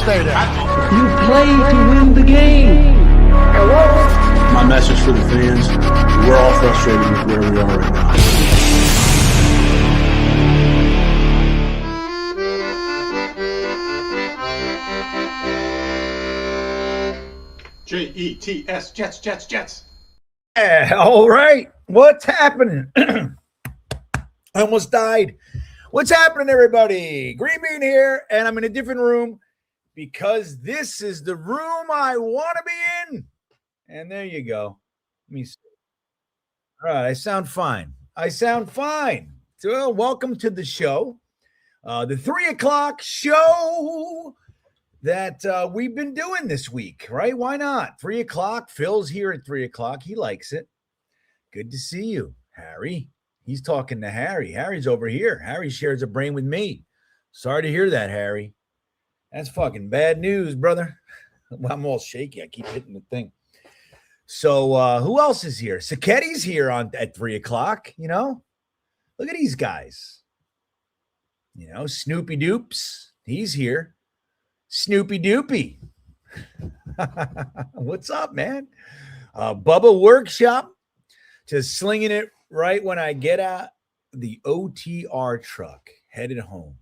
stay there. You play to win the game. My message for the fans, we're all frustrated with where we are right now. Jets, Jets. Yeah, all right. What's happening? I almost died. What's happening, everybody? Green Bean here, and I'm in a different room because this is the room I want to be in. And there you go. Let me see. All right, I sound fine. So, welcome to the show, the 3 o'clock show that we've been doing this week, right? Why not? 3 o'clock. Phil's here at 3 o'clock. He likes it. Good to see you, Harry. He's talking to Harry. Harry's over here. Harry shares a brain with me. Sorry to hear that, Harry. That's fucking bad news, brother. I'm all shaky. I keep hitting the thing. So who else is here? Saketti's here at 3 o'clock, you know? Look at these guys. You know, Snoopy Doops. He's here. Snoopy Doopy. What's up, man? Bubba Workshop. Just slinging it right when I get out the OTR truck headed home.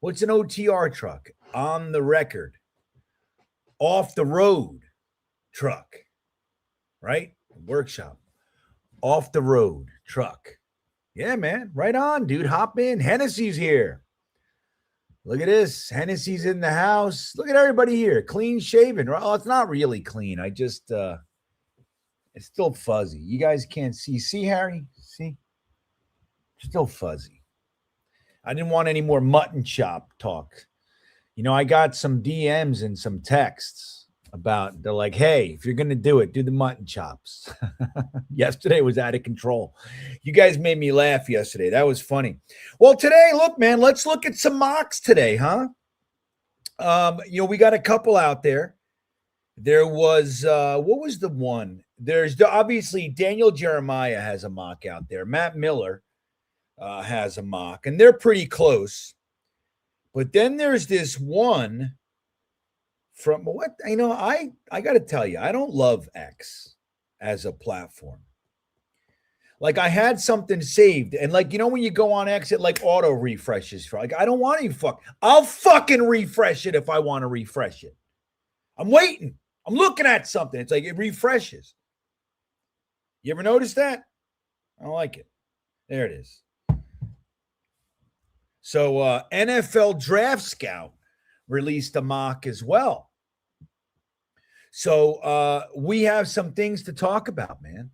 What's an OTR truck? On the record. Off the road truck. Right? Workshop. Off the road truck. Yeah, man. Right on, dude. Hop in. Hennessy's here. Look at this. Hennessy's in the house. Look at everybody here. Clean shaven. Oh, it's not really clean. I just it's still fuzzy. You guys can't see. See, Harry? See? Still fuzzy. I didn't want any more mutton chop talk. You know, I got some DMs and some texts about, they're like, hey, if you're going to do it, do the mutton chops. Yesterday was out of control. You guys made me laugh yesterday. That was funny. Well, today, look, man, let's look at some mocks today, huh? You know, we got a couple out there. There was, what was the one? There's obviously Daniel Jeremiah has a mock out there. Matt Miller has a mock, and they're pretty close. But then there's this one from what, you know, I got to tell you, I don't love X as a platform. Like I had something saved, and like, you know, when you go on X, it like auto refreshes for like, I don't want to I'll fucking refresh it if I want to refresh it. I'm waiting. I'm looking at something. It's like it refreshes. You ever notice that? I don't like it. There it is. So NFL Draft Scout released a mock as well. So we have some things to talk about, man.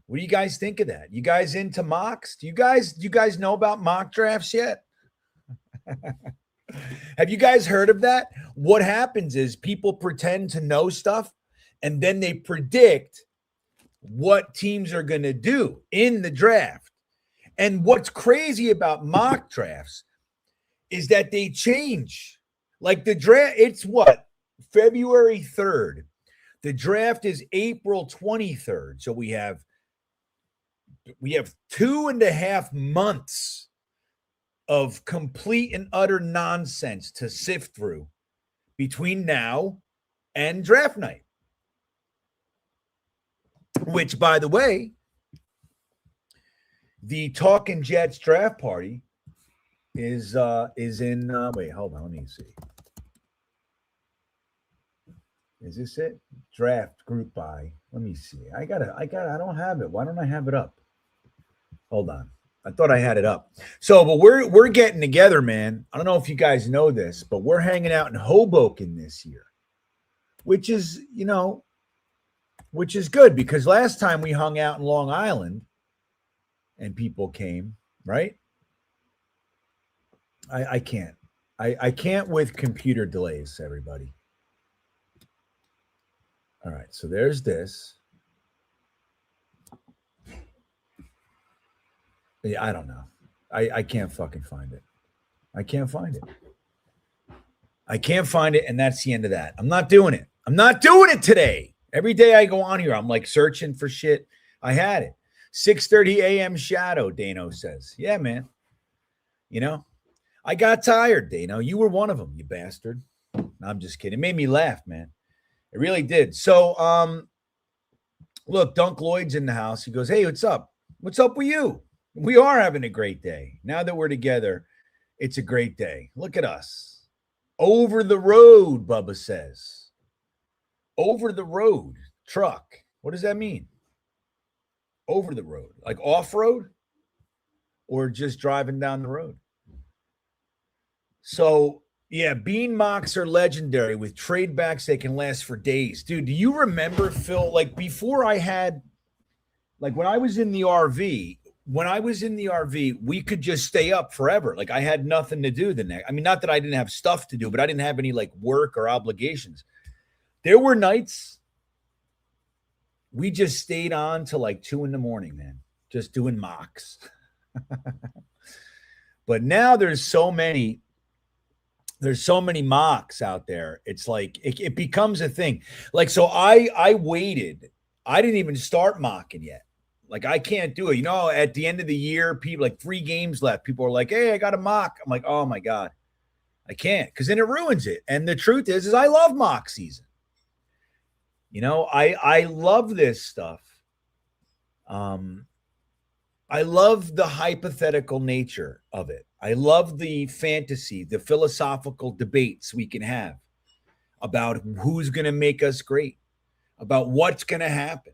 What do you guys think of that? You guys into mocks? Do you guys know about mock drafts yet? Have you guys heard of that? What happens is people pretend to know stuff and then they predict what teams are going to do in the draft. And what's crazy about mock drafts is that they change. Like the draft, it's what? February 3rd. The draft is April 23rd. So we have 2.5 months of complete and utter nonsense to sift through between now and draft night. Which, by the way, the TalkinJets draft party is in wait, hold on, let me see. Is this it? Draft group by. Let me see. I don't have it. Why don't I have it up? Hold on. I thought I had it up. So, but we're getting together, man. I don't know if you guys know this, but we're hanging out in Hoboken this year, which is, you know, which is good because last time we hung out in Long Island and people came, right? I can't. I can't with computer delays, everybody. All right, so there's this. Yeah, I don't know. I can't fucking find it. I can't find it. And that's the end of that. I'm not doing it. I'm not doing it today. Every day I go on here, I'm like searching for shit. I had it. 6:30 a.m. shadow, Dano says. Yeah, man. You know, I got tired, Dano. You were one of them, you bastard. No, I'm just kidding. It made me laugh, man. It really did. So, look, Dunk Lloyd's in the house. He goes, "Hey, what's up? What's up with you? We are having a great day. Now that we're together, it's a great day. Look at us. Over the road," Bubba says. Over the road truck. What does that mean? Over the road, like off-road or just driving down the road? So, yeah, bean mocks are legendary with trade backs. They can last for days. Dude, do you remember, Phil, like before I had, like when I was in the RV, we could just stay up forever. Like I had nothing to do the next. I mean, not that I didn't have stuff to do, but I didn't have any like work or obligations. There were nights we just stayed on till like 2 a.m, man, just doing mocks. But now there's so many mocks out there. It's like it becomes a thing. Like, so I waited. I didn't even start mocking yet. Like, I can't do it. You know, at the end of the year, people like 3 games left. People are like, "Hey, I got a mock." I'm like, "Oh my God, I can't," because then it ruins it. And the truth is I love mock season. You know, I love this stuff. I love the hypothetical nature of it. I love the fantasy, the philosophical debates we can have about who's going to make us great, about what's going to happen.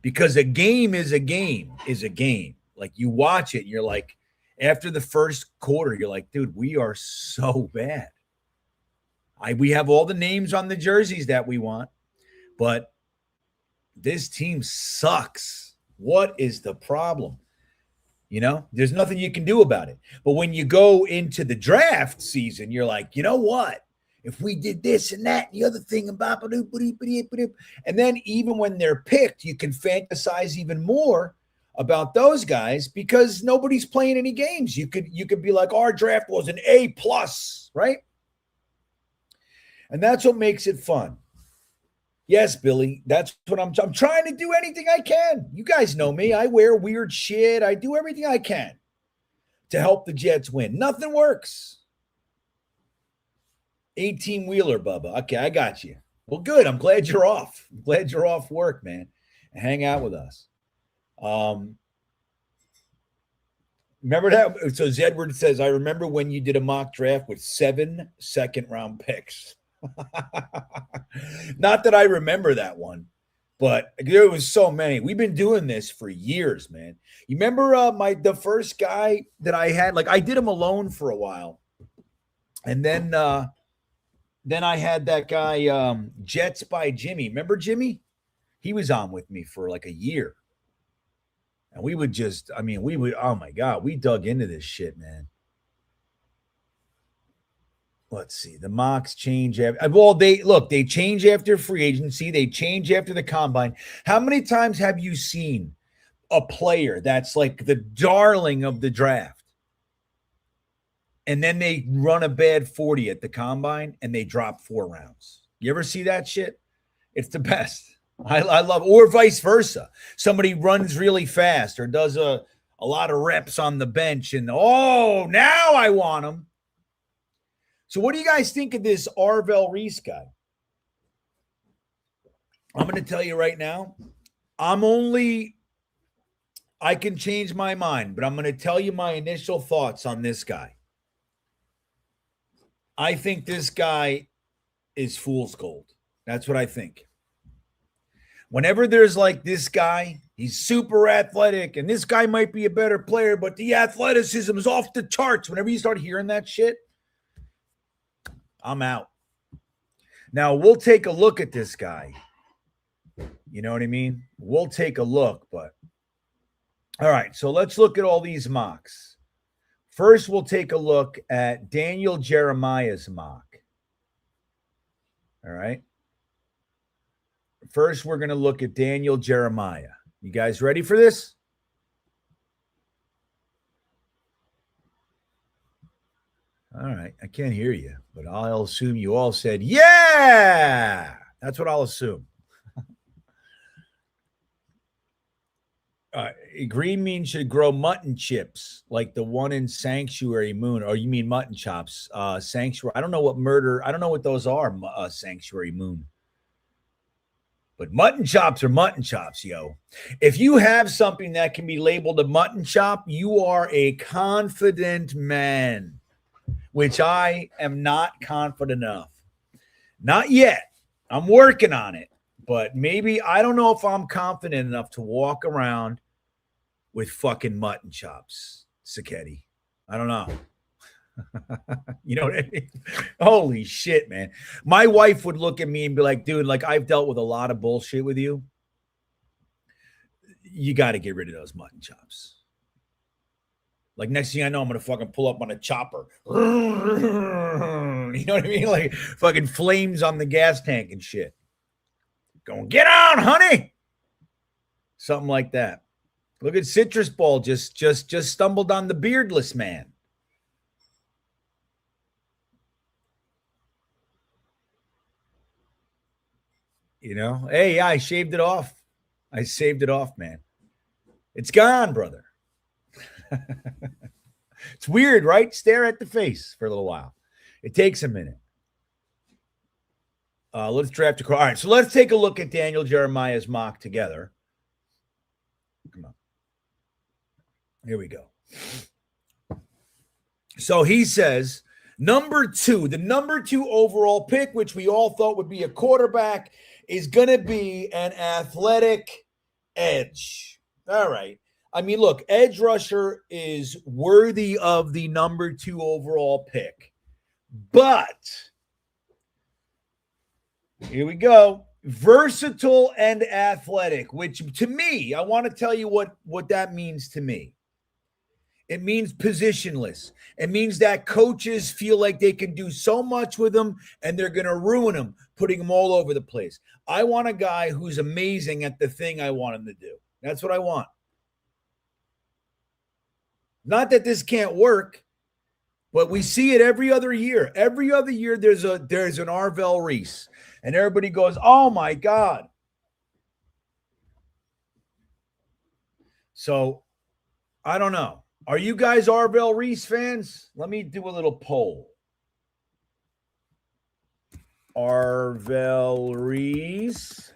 Because a game is a game is a game. Like, you watch it and you're like, after the first quarter, you're like, dude, we are so bad. We have all the names on the jerseys that we want, but this team sucks. What is the problem? You know, there's nothing you can do about it. But when you go into the draft season, you're like, you know what? If we did this and that and the other thing, and then even when they're picked, you can fantasize even more about those guys because nobody's playing any games. You could be like, our draft was an A+, right? And that's what makes it fun. Yes, Billy, that's what I'm trying to do anything I can. You guys know me. I wear weird shit. I do everything I can to help the Jets win. Nothing works. 18-wheeler, Bubba. Okay, I got you. Well, good. I'm glad you're off. I'm glad you're off work, man. And hang out with us. Remember that? So Zedward says, I remember when you did a mock draft with 7 second-round picks. Not that I remember that one, but there was so many. We've been doing this for years, man. You remember the first guy that I had? Like, I did him alone for a while, and then I had that guy Jets by Jimmy. Remember Jimmy? He was on with me for like a year, and we would oh my God, we dug into this shit, man. Let's see. The mocks change. They change after free agency. They change after the combine. How many times have you seen a player that's like the darling of the draft, and then they run a bad 40 at the combine and they drop 4 rounds? You ever see that shit? It's the best. I love, or vice versa. Somebody runs really fast or does a lot of reps on the bench and, oh, now I want them. So what do you guys think of this Arvell Reese guy? I'm going to tell you right now, I can change my mind, but I'm going to tell you my initial thoughts on this guy. I think this guy is fool's gold. That's what I think. Whenever there's like this guy, he's super athletic, and this guy might be a better player, but the athleticism is off the charts. Whenever you start hearing that shit, I'm out. Now, we'll take a look at this guy. You know what I mean? We'll take a look, but all right, so let's look at all these mocks. First, we'll take a look at Daniel Jeremiah's mock. All right. First, we're going to look at Daniel Jeremiah. You guys ready for this? All right. I can't hear you, but I'll assume you all said, yeah. That's what I'll assume. Green mean should grow mutton chips like the one in Sanctuary Moon. Or you mean mutton chops? Sanctuary. I don't know what murder. I don't know what those are. Sanctuary Moon. But mutton chops are mutton chops, yo. If you have something that can be labeled a mutton chop, you are a confident man, which I am not confident enough. Not yet. I'm working on it. But maybe, I don't know if I'm confident enough to walk around with fucking mutton chops, Sacchetti. I don't know. You know what I mean? Holy shit, man. My wife would look at me and be like, dude, like I've dealt with a lot of bullshit with you. You got to get rid of those mutton chops. Like next thing I know, I'm going to fucking pull up on a chopper. You know what I mean? Like fucking flames on the gas tank and shit. Going, get on, honey. Something like that. Look at Citrus Ball just stumbled on the beardless man. You know, hey, I shaved it off. I saved it off, man. It's gone, brother. It's weird, right? Stare at the face for a little while. It takes a minute. Let's draft a card. All right, so let's take a look at Daniel Jeremiah's mock together. Come on. Here we go. So he says, number 2, the number 2 overall pick, which we all thought would be a quarterback, is going to be an athletic edge. All right. I mean, look, edge rusher is worthy of the number 2 overall pick. But here we go. Versatile and athletic, which to me, I want to tell you what that means to me. It means positionless. It means that coaches feel like they can do so much with them and they're going to ruin them, putting them all over the place. I want a guy who's amazing at the thing I want him to do. That's what I want. Not that this can't work, but we see it every other year. Every other year there's an Arvell Reese. And everybody goes, oh my God. So I don't know. Are you guys Arvell Reese fans? Let me do a little poll. Arvell Reese.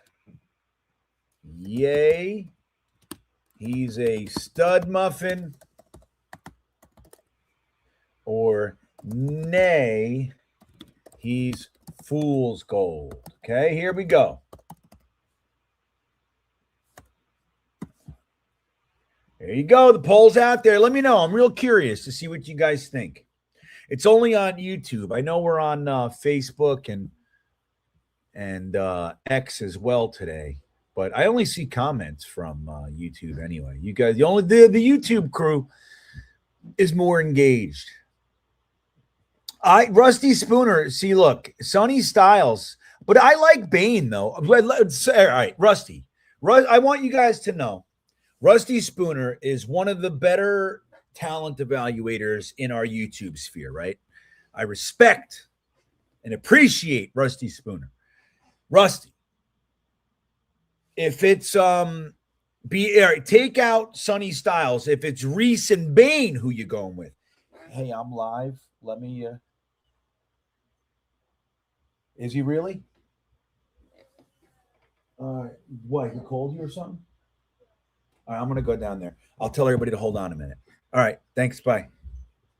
Yay. He's a stud muffin. Or nay, he's fool's gold. Okay, here we go. There you go. The poll's out there. Let me know. I'm real curious to see what you guys think. It's only on YouTube. I know we're on Facebook and X as well today, but I only see comments from YouTube anyway. You guys, the YouTube crew is more engaged. Rusty Spooner. See, look, Sonny Styles, but I like Bane though. All right, Rusty. I want you guys to know. Rusty Spooner is one of the better talent evaluators in our YouTube sphere, right? I respect and appreciate Rusty Spooner. Rusty, if it's take out Sonny Styles. If it's Reese and Bane, who you going with? Hey, I'm live. Let me. Is he really? What? He called you or something? All right, I'm going to go down there. I'll tell everybody to hold on a minute. All right, thanks. Bye.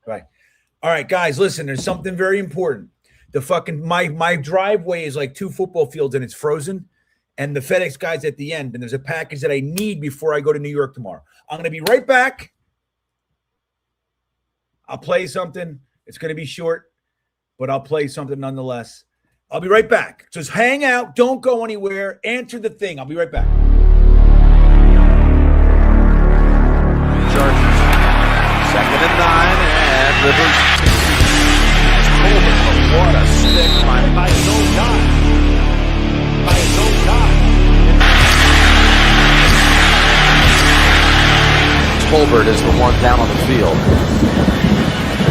Bye. All right, guys, listen, there's something very important. The fucking my driveway is like 2 football fields and it's frozen. And the FedEx guy's at the end. And there's a package that I need before I go to New York tomorrow. I'm going to be right back. I'll play something. It's going to be short, but I'll play something nonetheless. I'll be right back. Just hang out. Don't go anywhere. Answer the thing. I'll be right back. Second and 9, and Rivers. What a stick by his own guy. By his own guy. Colbert is the one down on the field,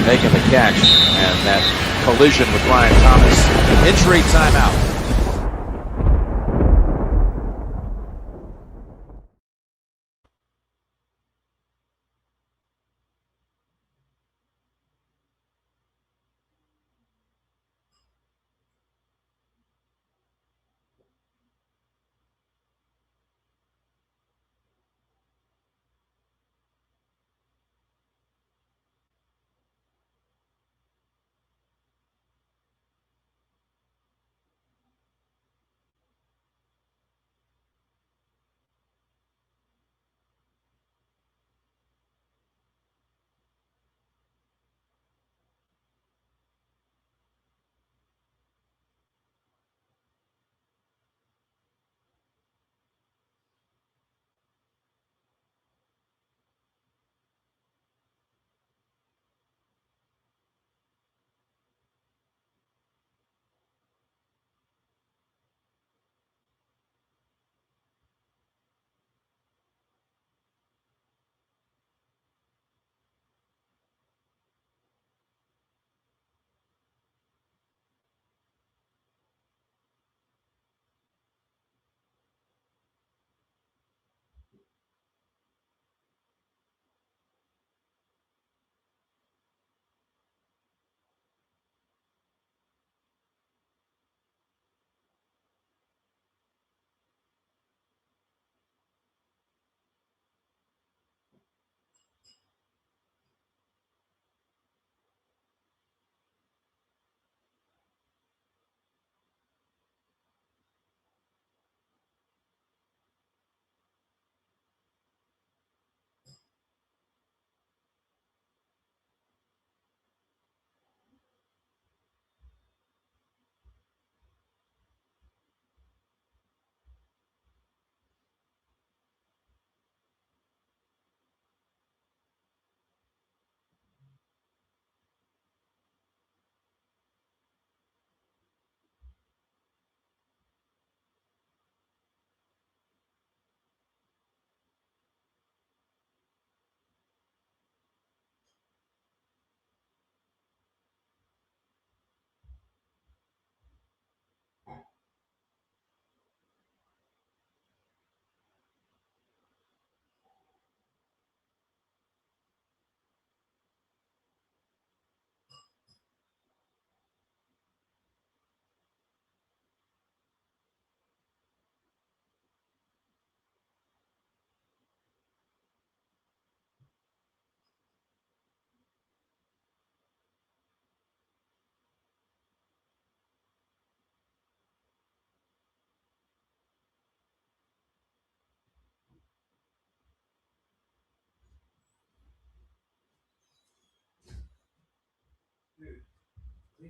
making the catch, and that collision with Ryan Thomas. Injury timeout.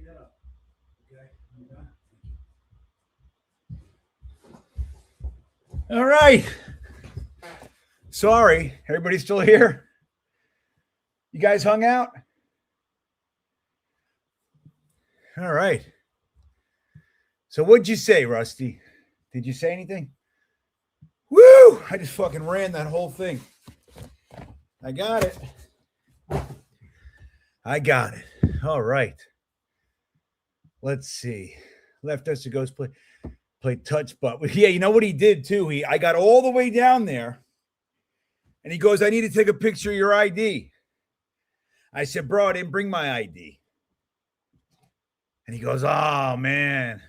that up. Okay. All right. Sorry, everybody's still here. You guys hung out? All right. So what'd you say, Rusty? Did you say anything? Woo! I just fucking ran that whole thing. I got it. All right. Let's see. Left us to go play touch butt. Yeah, you know what he did too? I got all the way down there, and he goes, "I need to take a picture of your ID." I said, "Bro, I didn't bring my ID." And he goes, "Oh, man."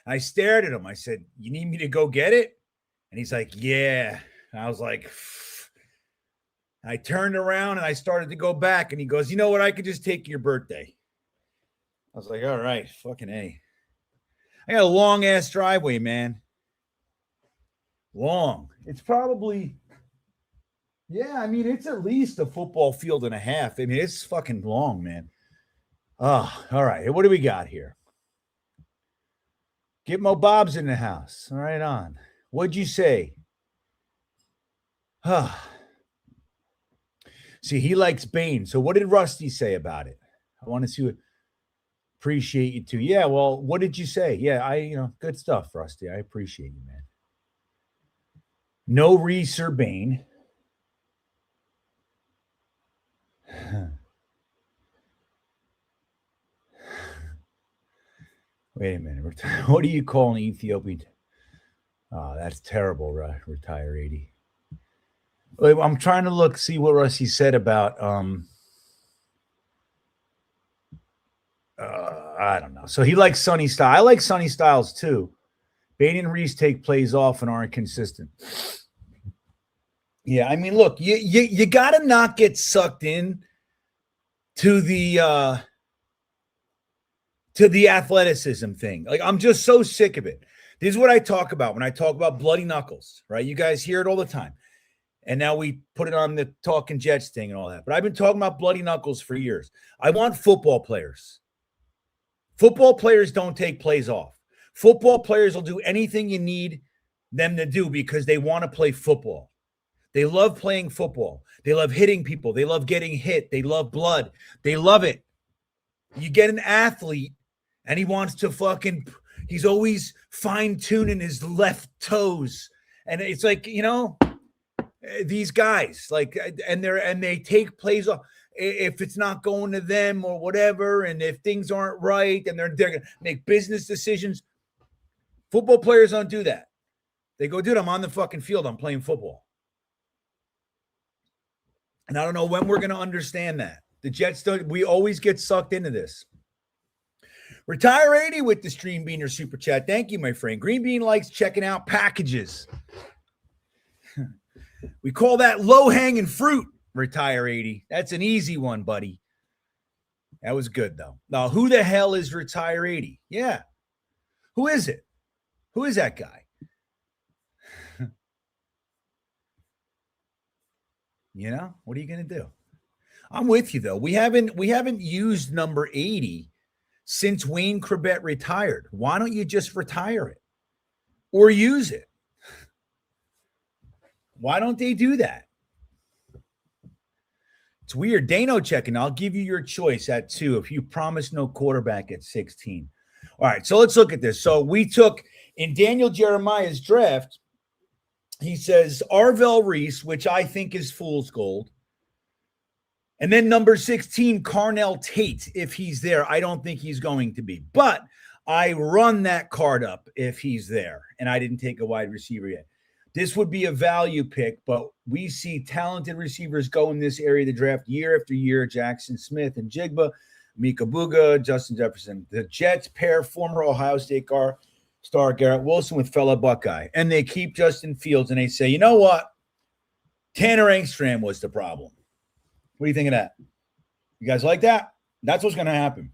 I stared at him. I said, "You need me to go get it?" And he's like, "Yeah." And I was like, I turned around and I started to go back. And he goes, "You know what? I could just take your birthday." I was like, all right, fucking A. I got a long-ass driveway, man. Long. It's probably, yeah, I mean, it's at least a football field and a half. I mean, it's fucking long, man. Oh, all right. What do we got here? Get Mo Bob's in the house. All right, on. What'd you say? See, he likes Bane. So what did Rusty say about it? I want to see what. Appreciate you too. Yeah, well, what did you say? Yeah, good stuff, Rusty. I appreciate you, man. No Reese or Bane. Wait a minute. What do you call an Ethiopian? Oh, that's terrible, retire 80. Wait, I'm trying to see what Rusty said about I don't know. So he likes Sonny Styles. I like Sonny Styles too. Bane and Reese take plays off and aren't consistent. Yeah, I mean, look, you got to not get sucked in to the athleticism thing. Like, I'm just so sick of it. This is what I talk about when I talk about bloody knuckles, right? You guys hear it all the time. And now we put it on the Talking Jets thing and all that. But I've been talking about bloody knuckles for years. I want football players. Football players don't take plays off. Football players will do anything you need them to do because they want to play football. They love playing football. They love hitting people. They love getting hit. They love blood. They love it. You get an athlete and he wants to he's always fine-tuning his left toes. And it's like, these guys, and they take plays off. If it's not going to them or whatever, and if things aren't right, and they're going to make business decisions. Football players don't do that. They go, dude, I'm on the fucking field. I'm playing football. And I don't know when we're going to understand that. The Jets we always get sucked into this. Retire 80 with the Stream Beaner Super Chat. Thank you, my friend. Green Bean likes checking out packages. We call that low-hanging fruit. Retire 80. That's an easy one, buddy. That was good, though. Now, who the hell is Retire 80? Yeah. Who is it? Who is that guy? What are you going to do? I'm with you, though. We haven't used number 80 since Wayne Corbett retired. Why don't you just retire it or use it? Why don't they do that? It's weird. Dano checking. I'll give you your choice at 2 if you promise no quarterback at 16. All right, so let's look at this. So we took in Daniel Jeremiah's draft, he says Arvell Reese, which I think is fool's gold. And then number 16, Carnell Tate, if he's there. I don't think he's going to be. But I run that card up if he's there. And I didn't take a wide receiver yet. This would be a value pick, but we see talented receivers go in this area of the draft year after year. Jackson Smith and Jigba, Mika Buga, Justin Jefferson. The Jets pair former Ohio State star Garrett Wilson with fellow Buckeye. And they keep Justin Fields, and they say, you know what? Tanner Engstrom was the problem. What do you think of that? You guys like that? That's what's going to happen.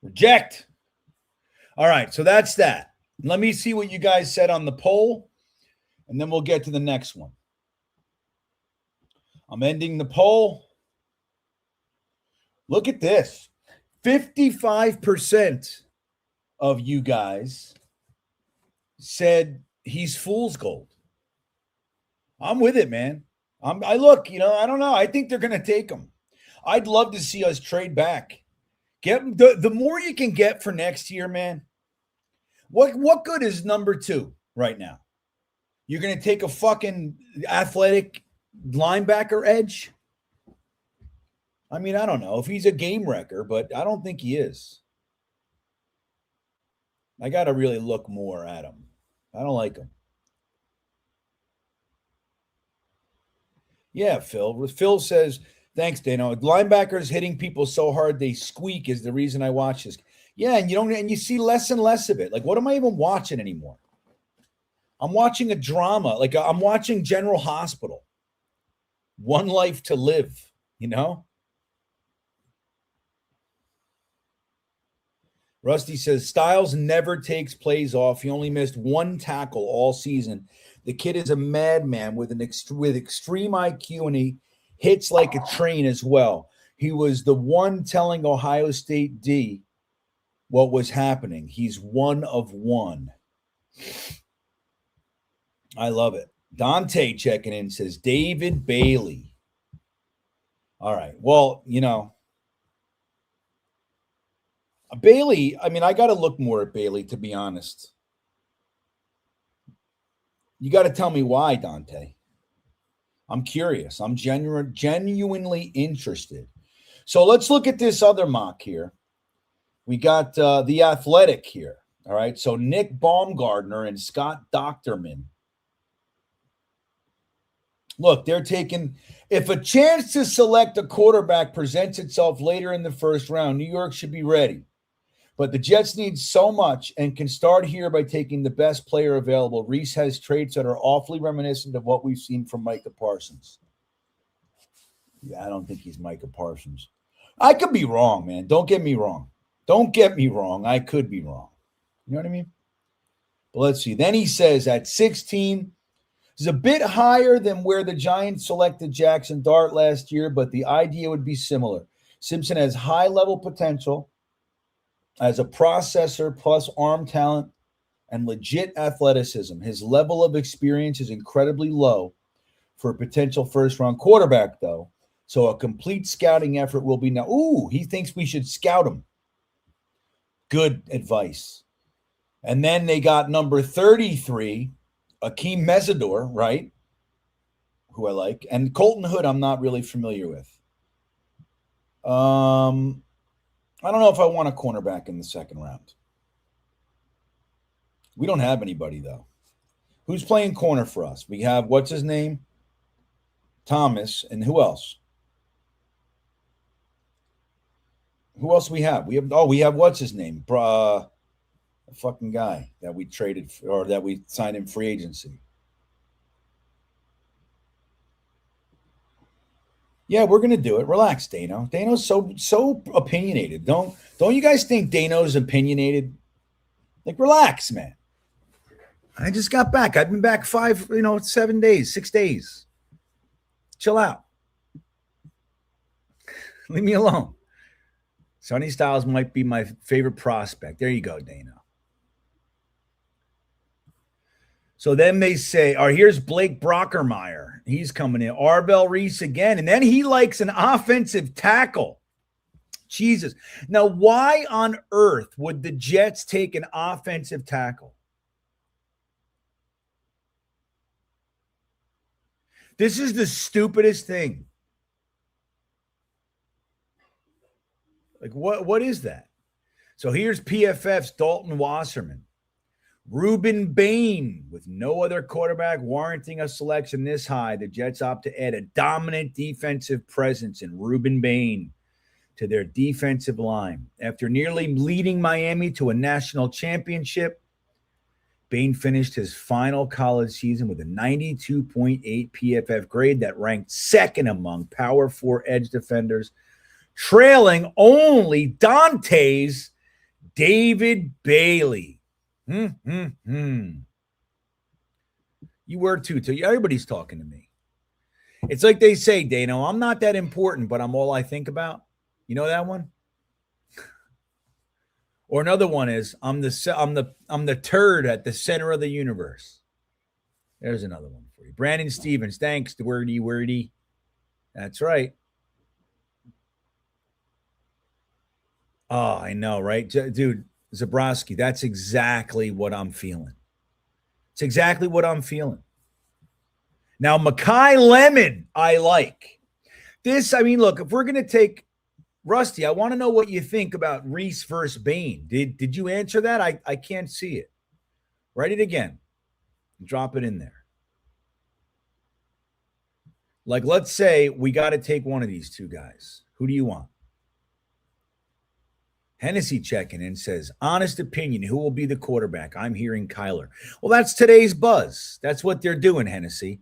Reject. All right, so that's that. Let me see what you guys said on the poll, and then we'll get to the next one. I'm ending the poll. Look at this. 55% of you guys said he's fool's gold. I'm with it, man. I look, I don't know. I think they're going to take him. I'd love to see us trade back. Get the more you can get for next year, man. What good is number 2 right now? You're going to take a fucking athletic linebacker edge? I mean, I don't know if he's a game wrecker, but I don't think he is. I got to really look more at him. I don't like him. Yeah, Phil. Phil says, thanks, Dano. Linebackers hitting people so hard they squeak is the reason I watch this. Yeah, and you see less and less of it. Like, what am I even watching anymore? I'm watching a drama. Like, I'm watching General Hospital. One Life to Live, Rusty says, Styles never takes plays off. He only missed 1 tackle all season. The kid is a madman with extreme IQ, and he hits like a train as well. He was the one telling Ohio State D what was happening. He's one of one. I love it. Dante checking in says, David Bailey. All right. Well, Bailey, I mean, I got to look more at Bailey, to be honest. You got to tell me why, Dante. I'm curious. I'm genuinely interested. So let's look at this other mock here. We got The Athletic here. All right. So Nick Baumgardner and Scott Docterman. Look, they're taking, if a chance to select a quarterback presents itself later in the first round, New York should be ready. But the Jets need so much and can start here by taking the best player available. Reese has traits that are awfully reminiscent of what we've seen from Micah Parsons. Yeah, I don't think he's Micah Parsons. I could be wrong, man. Don't get me wrong. I could be wrong. You know what I mean? But let's see. Then he says at 16, is a bit higher than where the Giants selected Jackson Dart last year, but the idea would be similar. Simpson has high-level potential as a processor plus arm talent and legit athleticism. His level of experience is incredibly low for a potential first-round quarterback, though, so a complete scouting effort will be now. Ooh, he thinks we should scout him. Good advice. And then they got number 33, Akeem Mesidor, right? Who I like. And Colton Hood, I'm not really familiar with. I don't know if I want a cornerback in the second round. We don't have anybody, though. Who's playing corner for us? We have, what's his name? Thomas. And who else? Who else we have? We have what's his name? The fucking guy that we traded or that we signed in free agency. Yeah, we're gonna do it. Relax, Dano. Dano's so opinionated. Don't you guys think Dano's opinionated? Like, relax, man. I just got back. I've been back 7 days, 6 days. Chill out. Leave me alone. Sonny Styles might be my favorite prospect. There you go, Dano. So then they say, here's Blake Brockermeyer. He's coming in. Arbel Reese again. And then he likes an offensive tackle. Jesus. Now, why on earth would the Jets take an offensive tackle? This is the stupidest thing. Like, what is that? So here's PFF's Dalton Wasserman. Ruben Bain, with no other quarterback warranting a selection this high, the Jets opt to add a dominant defensive presence in Ruben Bain to their defensive line. After nearly leading Miami to a national championship, Bain finished his final college season with a 92.8 PFF grade that ranked second among Power 4 edge defenders, trailing only Dante's David Bailey. You were too. Everybody's talking to me. It's like they say, Dano, I'm not that important, but I'm all I think about. You know that one? Or another one is I'm the turd at the center of the universe. There's another one for you. Brandon Stevens, thanks, wordy. That's right. Oh, I know, right? Dude, Zabrowski, that's exactly what I'm feeling. It's exactly what I'm feeling. Now, Makai Lemon, I like. This, I mean, look, if we're going to take Rusty, I want to know what you think about Reese versus Bain. Did you answer that? I can't see it. Write it again. Drop it in there. Like, let's say we got to take one of these two guys. Who do you want? Hennessy checking in says, honest opinion, who will be the quarterback? I'm hearing Kyler. Well, that's today's buzz. That's what they're doing, Hennessy.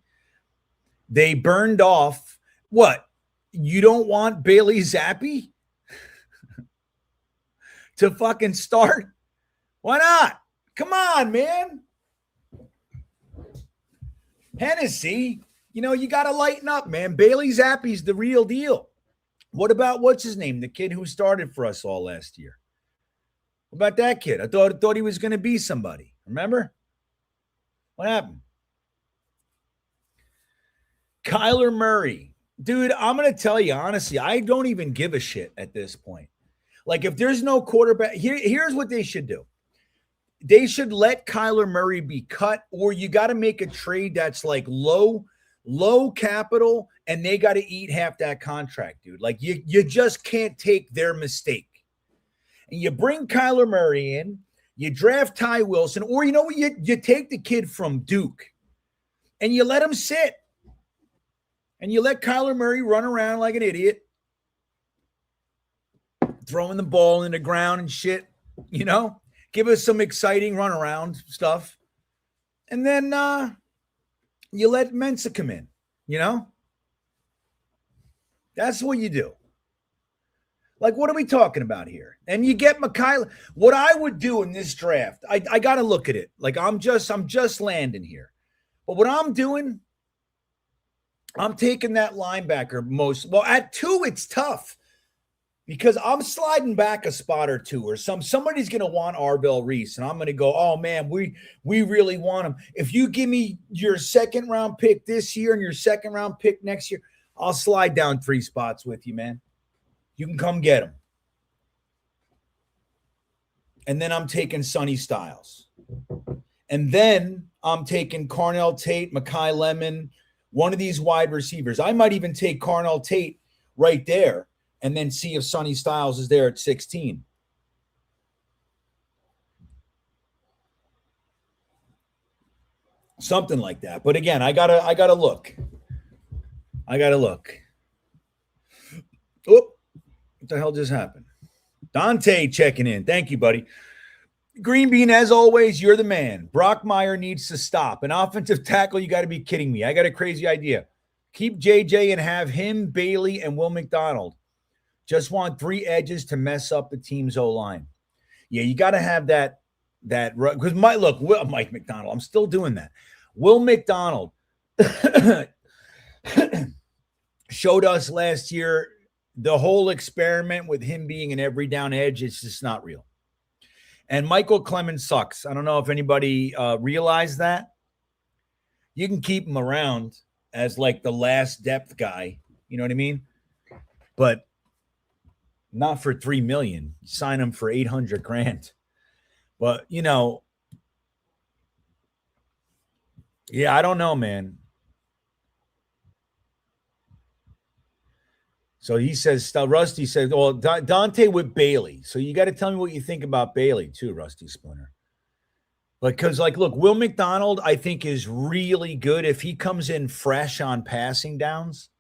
They burned off what? You don't want Bailey Zappi to fucking start? Why not? Come on, man. Hennessy, you got to lighten up, man. Bailey Zappi's the real deal. What about what's his name? The kid who started for us all last year. What about that kid? I thought he was going to be somebody. Remember? What happened? Kyler Murray. Dude, I'm going to tell you, honestly, I don't even give a shit at this point. Like, if there's no quarterback, here's what they should do. They should let Kyler Murray be cut, or you got to make a trade that's like low capital, and they got to eat half that contract, dude. Like, you just can't take their mistake. And you bring Kyler Murray in, you draft Ty Wilson, or you know what? You take the kid from Duke, and you let him sit. And you let Kyler Murray run around like an idiot, throwing the ball in the ground and shit, Give us some exciting runaround stuff. And then you let Mensa come in, That's what you do. Like, what are we talking about here? And you get Makai. What I would do in this draft, I got to look at it. Like, I'm just landing here. But what I'm doing, I'm taking that linebacker at 2, it's tough because I'm sliding back a spot or two, or somebody's going to want Arbel Reese, and I'm going to go, oh man, we really want him. If you give me your second round pick this year and your second round pick next year, I'll slide down 3 spots with you, man. You can come get him. And then I'm taking Sonny Styles. And then I'm taking Carnell Tate, Makai Lemon, one of these wide receivers. I might even take Carnell Tate right there and then see if Sonny Styles is there at 16. Something like that. But again, I gotta look. Oh, what the hell just happened? Dante checking in. Thank you, buddy. Green Bean, as always, you're the man. Brockmeyer needs to stop. An offensive tackle, you got to be kidding me. I got a crazy idea. Keep JJ and have him, Bailey, and Will McDonald. Just want 3 edges to mess up the team's O-line. Yeah, you got to have that because Mike McDonald, I'm still doing that. Will McDonald showed us last year the whole experiment with him being an every down edge. It's just not real. And Michael Clemens sucks. I don't know if anybody realized that. You can keep him around as like the last depth guy. You know what I mean? But not for $3 million. Sign him for $800,000. But yeah, I don't know, man. So he says, Rusty says, well, Dante with Bailey. So you got to tell me what you think about Bailey too, Rusty Splinter. Because, look, Will McDonald, I think, is really good. If he comes in fresh on passing downs,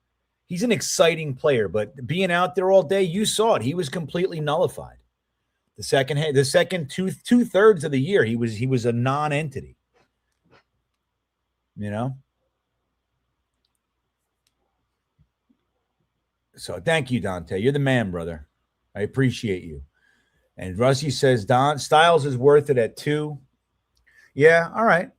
he's an exciting player. But being out there all day, you saw it. He was completely nullified. The second 2/3 of the year, he was a non-entity. So thank you, Dante. You're the man, brother. I appreciate you. And Rusty says, Styles is worth it at 2. Yeah, all right.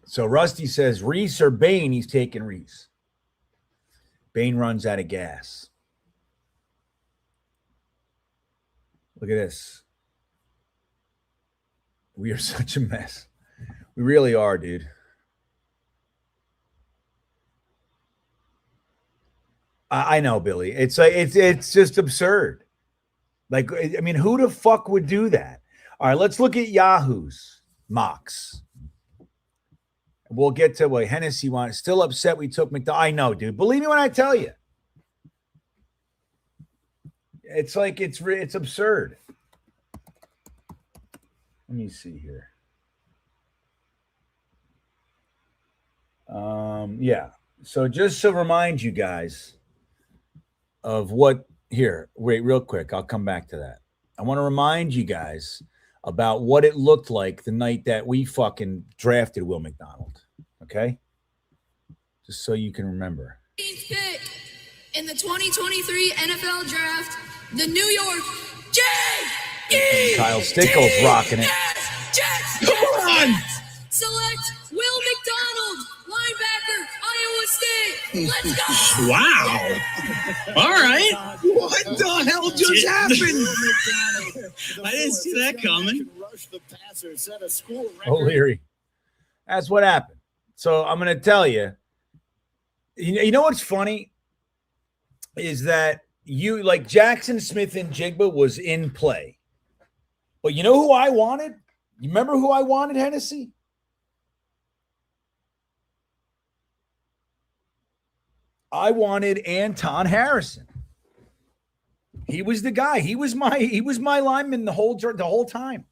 So Rusty says Reese or Bane. He's taking Reese. Bane runs out of gas. Look at this. We are such a mess. We really are, dude. I know, Billy. It's like it's just absurd. Like, I mean, who the fuck would do that? All right, let's look at Yahoo's mocks. We'll get to what Hennessy wants. Still upset we took McDonald. I know, dude. Believe me when I tell you. It's like it's absurd. Let me see here. Yeah. So just to remind you guys of what here. Wait, real quick. I'll come back to that. I want to remind you guys about what it looked like the night that we fucking drafted Will McDonald. Okay? Just so you can remember. Pick in the 2023 NFL Draft, the New York Jets. Kyle Stickles rocking it. Jets. Come on! Select Will McDonald, linebacker, Iowa State. Let's go. Wow. All right. What the hell just happened? I didn't see that coming. O'Leary. That's what happened. So I'm going to tell you, you know what's funny is that you like Jackson Smith and Jigba was in play. But you know who I wanted? You remember who I wanted, Hennessy? I wanted Anton Harrison. He was the guy. He was my lineman the whole time.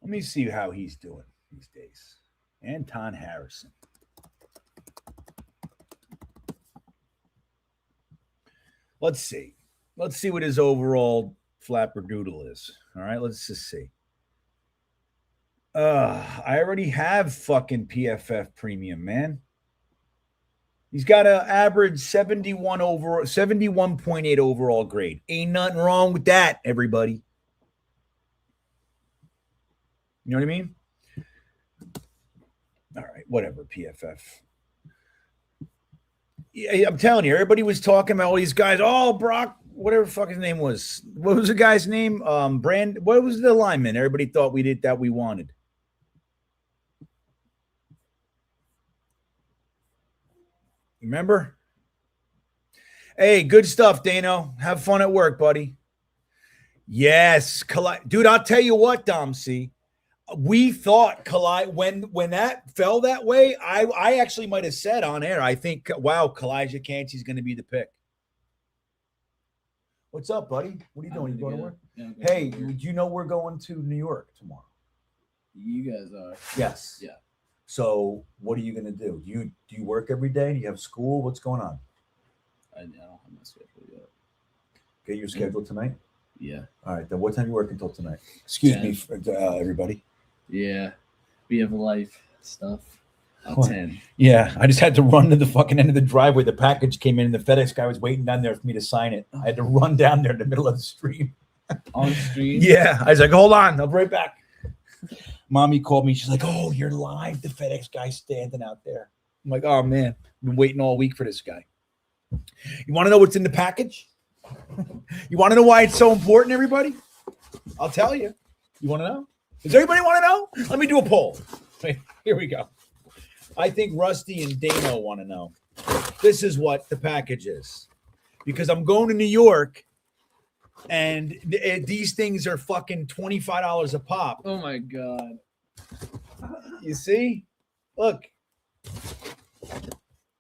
Let me see how he's doing these days. Anton Harrison. Let's see. Let's see what his overall flapperdoodle is. All right, let's just see. I already have fucking PFF premium, man. He's got an average 71.8 overall grade. Ain't nothing wrong with that, everybody. You know what I mean? All right, whatever, PFF. Yeah, I'm telling you, everybody was talking about all these guys. Oh, Brock, whatever the fuck his name was. What was the guy's name? What was the lineman? Everybody thought we did that we wanted. Remember? Hey, good stuff, Dano. Have fun at work, buddy. Yes, dude, I'll tell you what, Dom C. We thought when that fell that way, I actually might have said on air, I think, wow, Kalijah Kancey's going to be the pick. What's up, buddy? What are you doing? You going to work? Yeah, hey, do you know we're going to New York tomorrow? You guys are. Yes. Yeah. So what are you going to do? Do you work every day? Do you have school? What's going on? I don't have my schedule yet. Get your schedule tonight? Yeah. All right. Then what time you work until tonight? Excuse me, everybody. Yeah. We have life stuff. What? 10. Yeah. I just had to run to the fucking end of the driveway. The package came in and the FedEx guy was waiting down there for me to sign it. I had to run down there in the middle of the stream. On stream? Yeah. I was like, hold on. I'll be right back. Mommy called me. She's like, oh, you're live. The FedEx guy's standing out there. I'm like, oh, man. I've been waiting all week for this guy. You want to know what's in the package? You want to know why it's so important, everybody? I'll tell you. You want to know? Does everybody want to know? Let me do a poll. Here we go. I think Rusty and Dano want to know. This is what the package is. Because I'm going to New York, and these things are fucking $25 a pop. Oh, my God. You see? Look.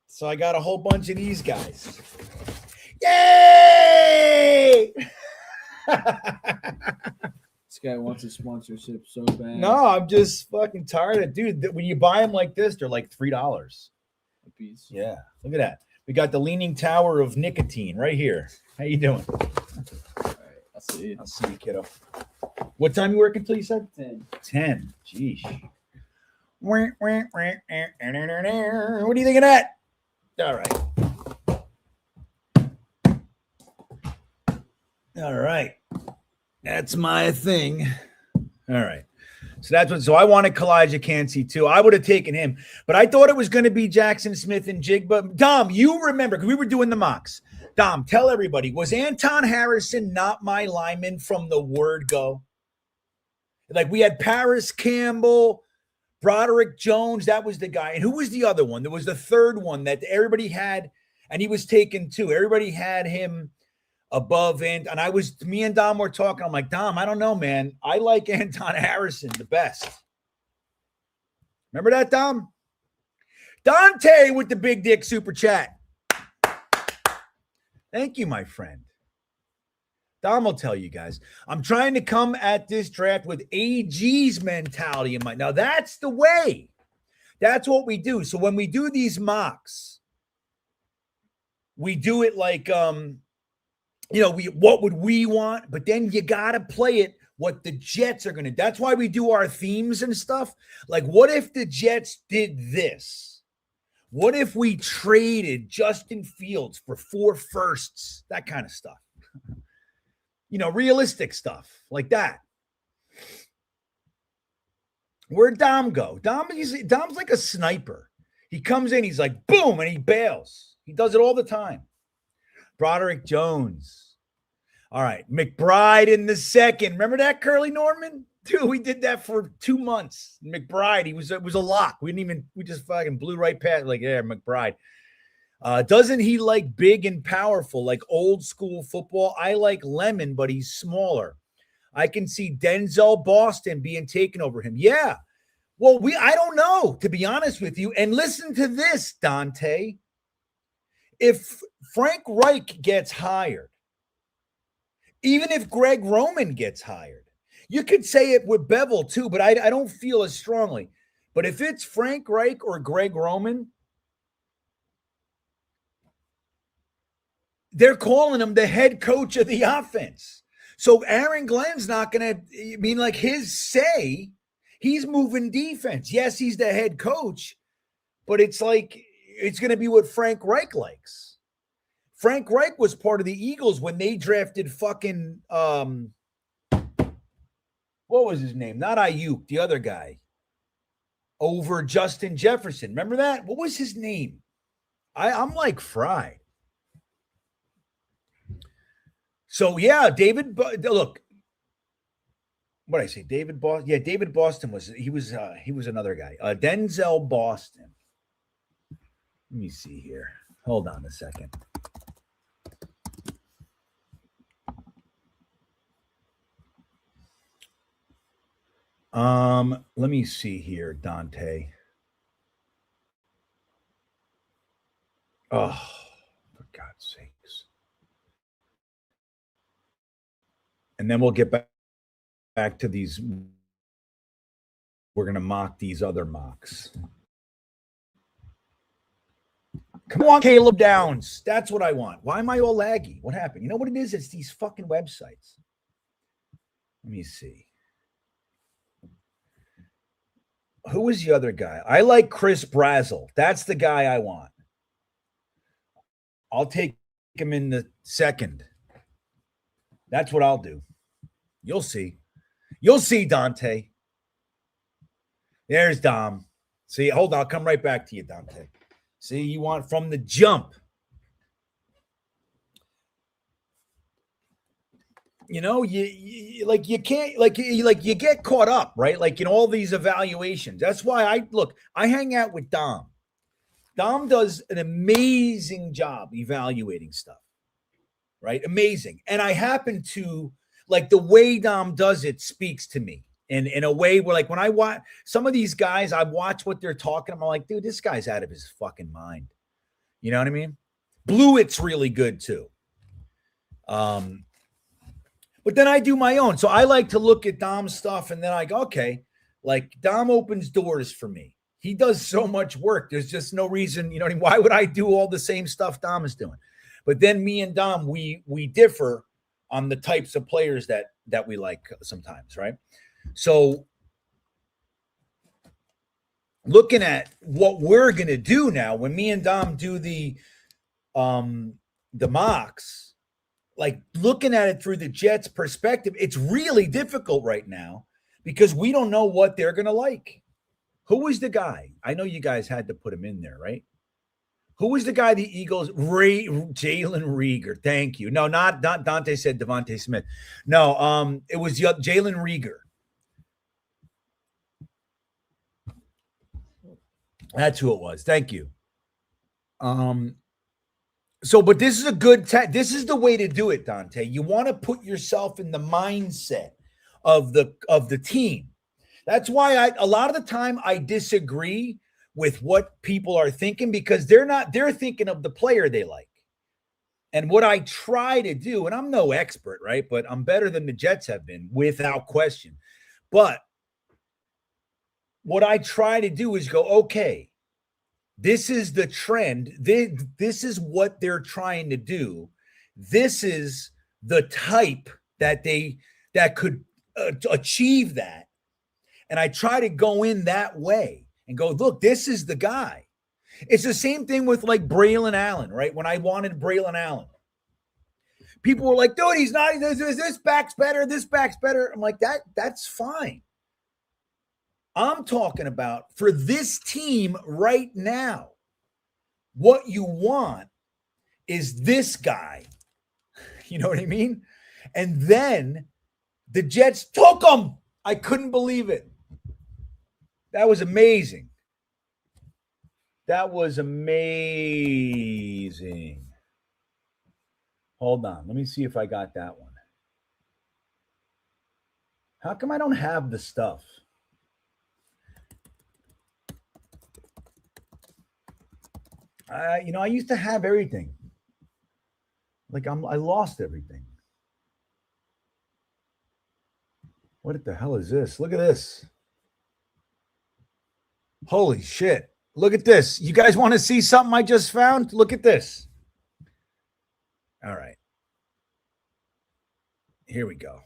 So I got a whole bunch of these guys. Yay! This guy wants a sponsorship so bad. No, I'm just fucking tired of dude. When you buy them like this, they're like $3 A piece. Yeah, look at that. We got the Leaning Tower of Nicotine right here. How you doing? All right. I'll see you. I'll see you, kiddo. What time you work until you said? 10. 10. Jeez. What do you think of that? All right. All right. That's my thing. All right. So I wanted Kalijah Cansey too. I would have taken him, but I thought it was going to be Jackson Smith and Jigba. Dom, you remember, because we were doing the mocks. Dom, tell everybody, was Anton Harrison not my lineman from the word go? Like, we had Paris Campbell, Broderick Jones, that was the guy. And who was the other one? There was the third one that everybody had, and he was taken too. Everybody had him above, and me and Dom were talking. I'm like, Dom, I don't know, man. I like Anton Harrison the best. Remember that, Dom? Dante with the big dick super chat. Thank you, my friend. Dom will tell you guys. I'm trying to come at this draft with AG's mentality in mind. Now, that's the way. That's what we do. So when we do these mocks, we do it like, what would we want? But then you got to play it what the Jets are going to. That's why we do our themes and stuff. Like, what if the Jets did this? What if we traded Justin Fields for 4 firsts? That kind of stuff. Realistic stuff like that. Where'd Dom go? Dom's like a sniper. He comes in, he's like, boom, and he bails. He does it all the time. Broderick Jones. All right. McBride in the second. Remember that, Curly Norman? Dude, we did that for 2 months. McBride, it was a lock. We just fucking blew right past, like, yeah, McBride. Doesn't he like big and powerful, like old school football? I like Lemon, but he's smaller. I can see Denzel Boston being taken over him. Yeah. Well, I don't know, to be honest with you. And listen to this, Dante. If Frank Reich gets hired, even if Greg Roman gets hired, you could say it with Bevel too, but I don't feel as strongly. But if it's Frank Reich or Greg Roman, they're calling him the head coach of the offense. So Aaron Glenn's not going to, like his say, he's moving defense. Yes, he's the head coach, but it's like, it's going to be what Frank Reich likes. Frank Reich was part of the Eagles when they drafted fucking, what was his name? Not Ayuk, the other guy, over Justin Jefferson. Remember that? What was his name? I'm like fried. So, yeah, look, what did I say? David Boston. Yeah, David Boston was another guy. Denzel Boston. Let me see here. Hold on a second. Let me see here, Dante. Oh, for God's sakes. And then we'll get back to these. We're going to mock these other mocks. Come on, Caleb Downs. That's what I want. Why am I all laggy? What happened? You know what it is? It's these fucking websites. Let me see. Who was the other guy? I like Chris Brazel. That's the guy I want. I'll take him in the second. That's what I'll do. You'll see. You'll see, Dante. There's Dom. See, hold on. I'll come right back to you, Dante. See, you want from the jump. You get caught up, right? Like in all these evaluations. That's why I hang out with Dom. Dom does an amazing job evaluating stuff, right? Amazing. And I happen to like the way Dom does it speaks to me in a way where, like, when I watch some of these guys, I watch what they're talking. I'm like, dude, this guy's out of his fucking mind. You know what I mean? Blewett's really good too. But then I do my own. So I like to look at Dom's stuff and then I go, okay, like Dom opens doors for me. He does so much work. There's just no reason, you know what I mean? Why would I do all the same stuff Dom is doing? But then me and Dom, we differ on the types of players that we like sometimes, right? So looking at what we're going to do now, when me and Dom do the mocks, like looking at it through the Jets' perspective, it's really difficult right now because we don't know what they're going to like. Who was the guy? I know you guys had to put him in there, right? Who was the guy the Eagles? Jalen Rieger. Thank you. No, not Dante said Devontae Smith. No, it was Jalen Rieger. That's who it was. Thank you. But this is a good this is the way to do it, Dante. You want to put yourself in the mindset of the team. That's why a lot of the time I disagree with what people are thinking, because they're thinking of the player they like. And what I try to do, and I'm no expert, right? But I'm better than the Jets have been, without question. But what I try to do is go, okay, this is the trend. This is what they're trying to do. This is the type that could achieve that. And I try to go in that way and go, look, this is the guy. It's the same thing with like Braylon Allen, right? When I wanted Braylon Allen, people were like, dude, he's not, this back's better. This back's better. I'm like, that's fine. I'm talking about for this team right now, what you want is this guy. You know what I mean? And then the Jets took him. I couldn't believe it. That was amazing. That was amazing. Hold on. Let me see if I got that one. How come I don't have the stuff? I used to have everything. Like I lost everything. What the hell is this? Look at this. Holy shit. Look at this. You guys want to see something I just found? Look at this. All right. Here we go.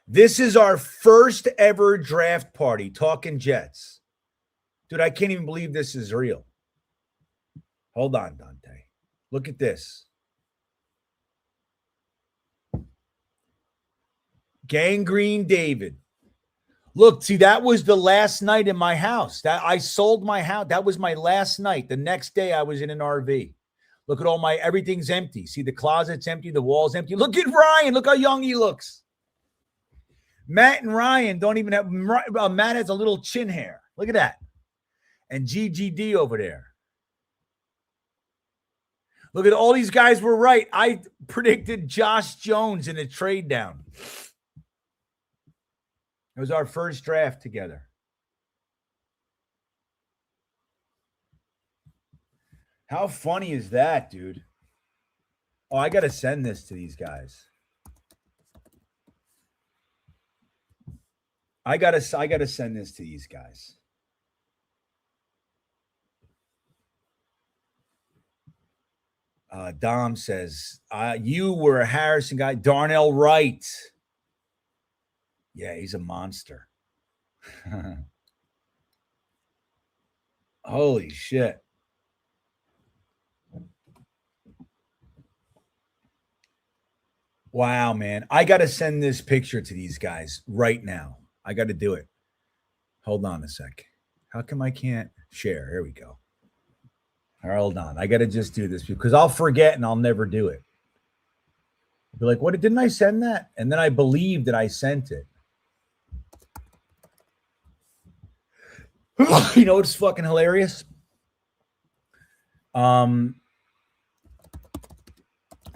This is our first ever draft party, Talking Jets. Dude, I can't even believe this is real. Hold on, Dante. Look at this. Gangrene David. Look, see, that was the last night in my house. That I sold my house. That was my last night. The next day I was in an RV. Look at everything's empty. See, the closet's empty. The wall's empty. Look at Ryan. Look how young he looks. Matt and Ryan don't even have, Matt has a little chin hair. Look at that. And GGD over there. Look at all these guys were right. I predicted Josh Jones in a trade down. It was our first draft together. How funny is that, dude? Oh, I got to send this to these guys. I got to send this to these guys. Dom says, you were a Harrison guy. Darnell Wright. Yeah, he's a monster. Holy shit. Wow, man. I got to send this picture to these guys right now. I got to do it. Hold on a sec. How come I can't share? Here we go. Hold on. I got to just do this because I'll forget and I'll never do it. I'll be like, what? Didn't I send that? And then I believe that I sent it. You know what's fucking hilarious? I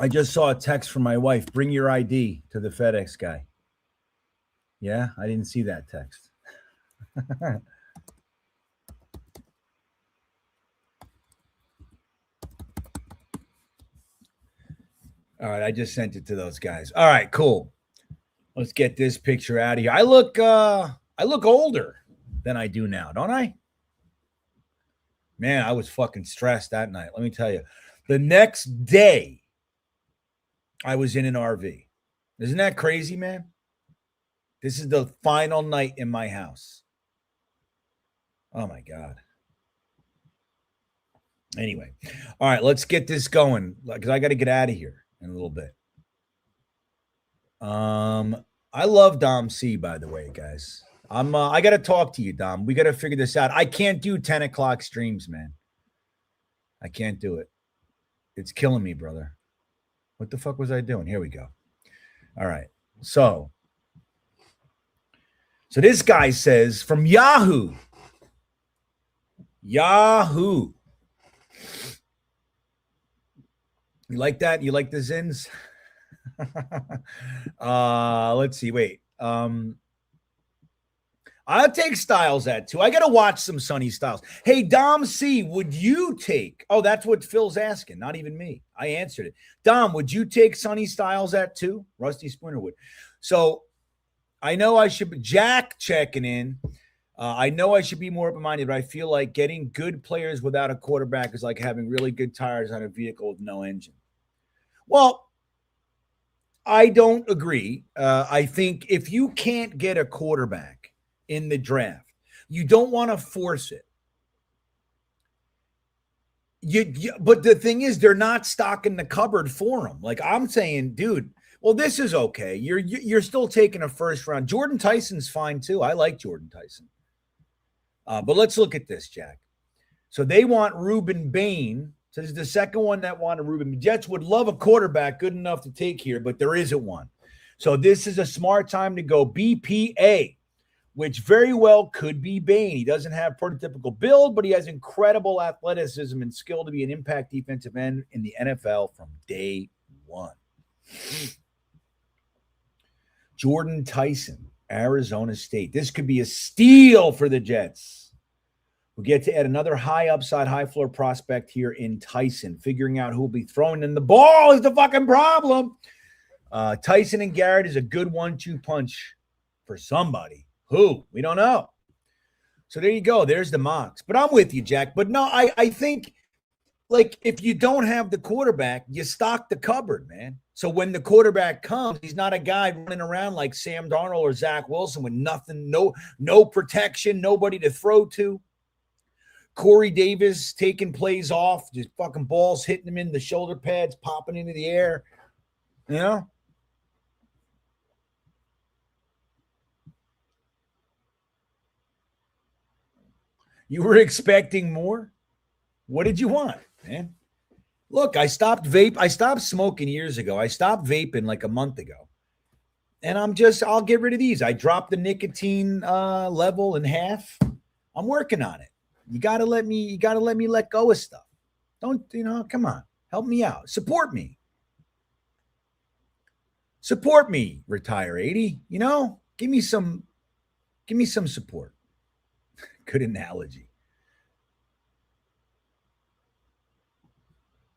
just saw a text from my wife. Bring your ID to the FedEx guy. Yeah, I didn't see that text. All right, I just sent it to those guys. All right, cool. Let's get this picture out of here. I look older than I do now, don't I? Man, I was fucking stressed that night. Let me tell you. The next day, I was in an RV. Isn't that crazy, man? This is the final night in my house. Oh, my God. Anyway. All right, let's get this going because I got to get out of here in a little bit. I love Dom C, by the way, guys. I got to talk to you, Dom. We got to figure this out. I can't do 10 o'clock streams, man. I can't do it. It's killing me, brother. What the fuck was I doing? Here we go. All right. So this guy says from Yahoo. Yahoo. You like that? You like the Zins? Let's see. Wait. I'll take Styles at 2. I got to watch some Sonny Styles. Hey, Dom C, would you take? Oh, that's what Phil's asking. Not even me. I answered it. Dom, would you take Sonny Styles at 2? Rusty Spooner would. So I know I should be Jack checking in. I know I should be more open-minded, but I feel like getting good players without a quarterback is like having really good tires on a vehicle with no engine. Well, I don't agree. I think if you can't get a quarterback in the draft, you don't want to force it. But the thing is, they're not stocking the cupboard for them. Like I'm saying, dude, well, this is okay. You're still taking a first round. Jordan Tyson's fine too. I like Jordan Tyson. But let's look at this, Jack. So they want Ruben Bain. So this is the second one that wanted Ruben. Jets would love a quarterback good enough to take here, but there isn't one. So this is a smart time to go BPA, which very well could be Bain. He doesn't have prototypical build, but he has incredible athleticism and skill to be an impact defensive end in the NFL from day one. Jordan Tyson, Arizona State. This could be a steal for the Jets. We'll get to add another high upside, high floor prospect here in Tyson. Figuring out who will be throwing in the ball is the fucking problem. Tyson and Garrett is a good 1-2 punch for somebody. Who? We don't know. So there you go. There's the mocks. But I'm with you, Jack. But no, I think, like, if you don't have the quarterback, you stock the cupboard, man. So when the quarterback comes, he's not a guy running around like Sam Darnold or Zach Wilson with nothing, no protection, nobody to throw to. Corey Davis taking plays off, just fucking balls hitting him in the shoulder pads, popping into the air. You know? You were expecting more? What did you want, man? Look, I stopped smoking years ago. I stopped vaping like a month ago. And I'll get rid of these. I dropped the nicotine level in half. I'm working on it. You gotta let me let go of stuff. Don't, come on. Help me out. Support me. Support me, Retire 80. Give me some support. Good analogy.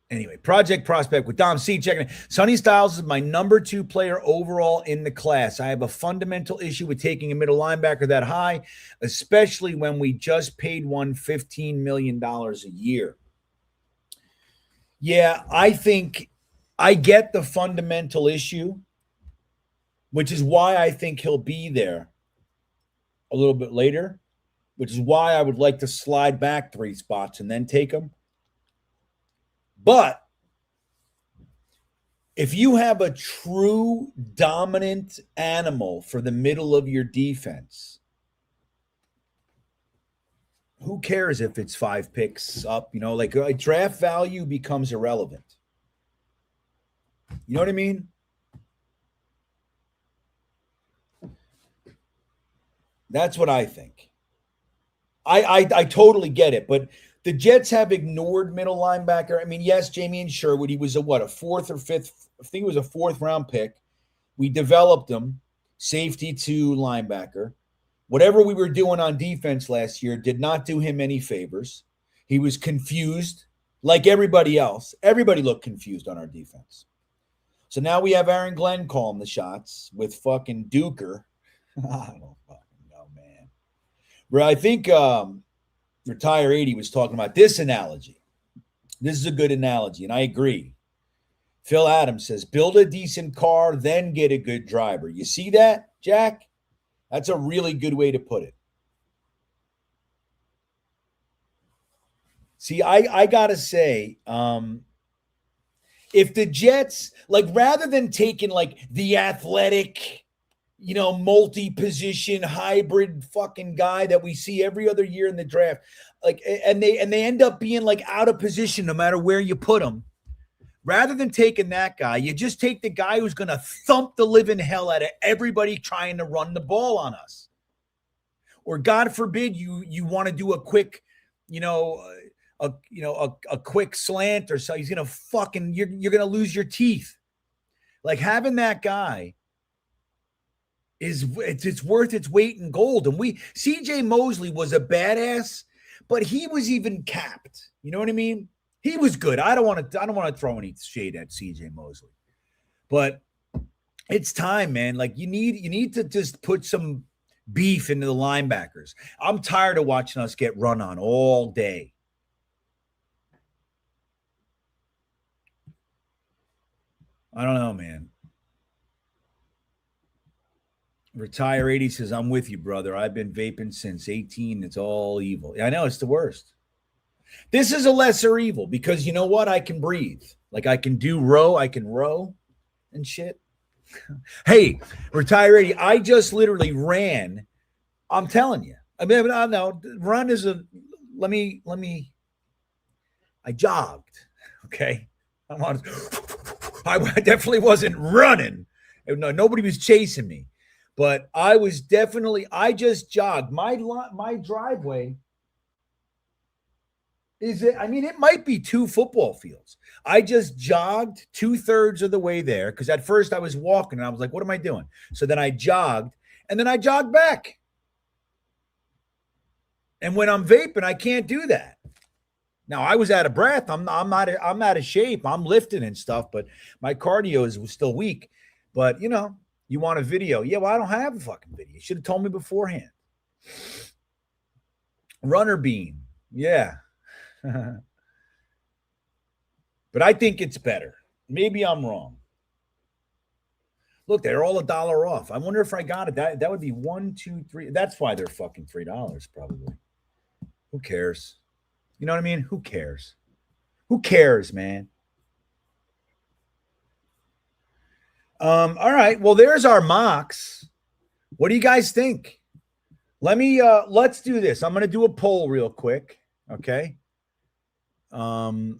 Anyway, Project Prospect with Dom C. Checking in. Sonny Styles is my number 2 player overall in the class. I have a fundamental issue with taking a middle linebacker that high, especially when we just paid one $15 million a year. Yeah, I think I get the fundamental issue, which is why I think he'll be there a little bit later, which is why I would like to slide back 3 spots and then take him. But if you have a true dominant animal for the middle of your defense, who cares if it's 5 picks up? Like draft value becomes irrelevant. You know what I mean? That's what I think. I totally get it, but the Jets have ignored middle linebacker. I mean, yes, Jamie and Sherwood, he was a 4th or 5th, I think it was a 4th round pick. We developed him, safety to linebacker. Whatever we were doing on defense last year did not do him any favors. He was confused like everybody else. Everybody looked confused on our defense. So now we have Aaron Glenn calling the shots with fucking Duker. I don't fucking know, man. But I think Retire 80 was talking about this analogy. This is a good analogy, and I agree. Phil Adams says, build a decent car, then get a good driver. You see that, Jack? That's a really good way to put it. See, I got to say, if the Jets, like rather than taking like the athletic, multi-position hybrid fucking guy that we see every other year in the draft. Like, and they end up being like out of position no matter where you put them. Rather than taking that guy, you just take the guy who's going to thump the living hell out of everybody trying to run the ball on us. Or God forbid you want to do a quick, a quick slant or so. He's going to you're going to lose your teeth. Like having that guy it's worth its weight in gold. And CJ Mosley was a badass, but he was even capped. You know what I mean? He was good. I don't want to throw any shade at CJ Mosley, but it's time, man. Like you need to just put some beef into the linebackers. I'm tired of watching us get run on all day. I don't know, man. Retire 80 says, I'm with you, brother. I've been vaping since 18. It's all evil. I know it's the worst. This is a lesser evil because you know what? I can breathe. Like I can row and shit. Hey, Retire 80, I just literally ran. I'm telling you. I mean, I know run is I jogged. Okay. I definitely wasn't running. No, nobody was chasing me. But I just jogged. My driveway it might be 2 football fields. I just jogged 2/3 of the way there because at first I was walking and I was like, what am I doing? So then I jogged and then I jogged back. And when I'm vaping, I can't do that. Now I was out of breath. I'm out of shape. I'm lifting and stuff, but my cardio is still weak. But you want a video? Yeah, well, I don't have a fucking video. You should have told me beforehand. Runner bean. Yeah. But I think it's better. Maybe I'm wrong. Look, they're all $1 off. I wonder if I got it. That would be 1, 2, 3. That's why they're fucking $3 probably. Who cares? You know what I mean? Who cares? Who cares, man? All right. Well, there's our mocks. What do you guys think? Let's do this. I'm going to do a poll real quick. Okay. And